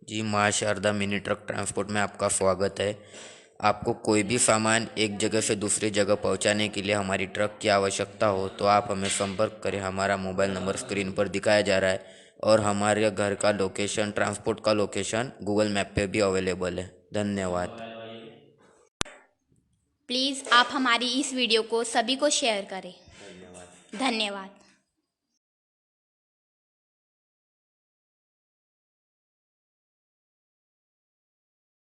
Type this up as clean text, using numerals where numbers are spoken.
जी, माँ Sharda mini truck transport में आपका स्वागत है। आपको कोई भी सामान एक जगह से दूसरी जगह पहुंचाने के लिए हमारी ट्रक की आवश्यकता हो तो आप हमें संपर्क करें। हमारा मोबाइल नंबर स्क्रीन पर दिखाया जा रहा है और हमारे घर का लोकेशन, ट्रांसपोर्ट का लोकेशन गूगल मैप पे भी अवेलेबल है। धन्यवाद। प्लीज़ आप हमारी इस वीडियो को सभी को शेयर करें। धन्यवाद। धन्यवाद।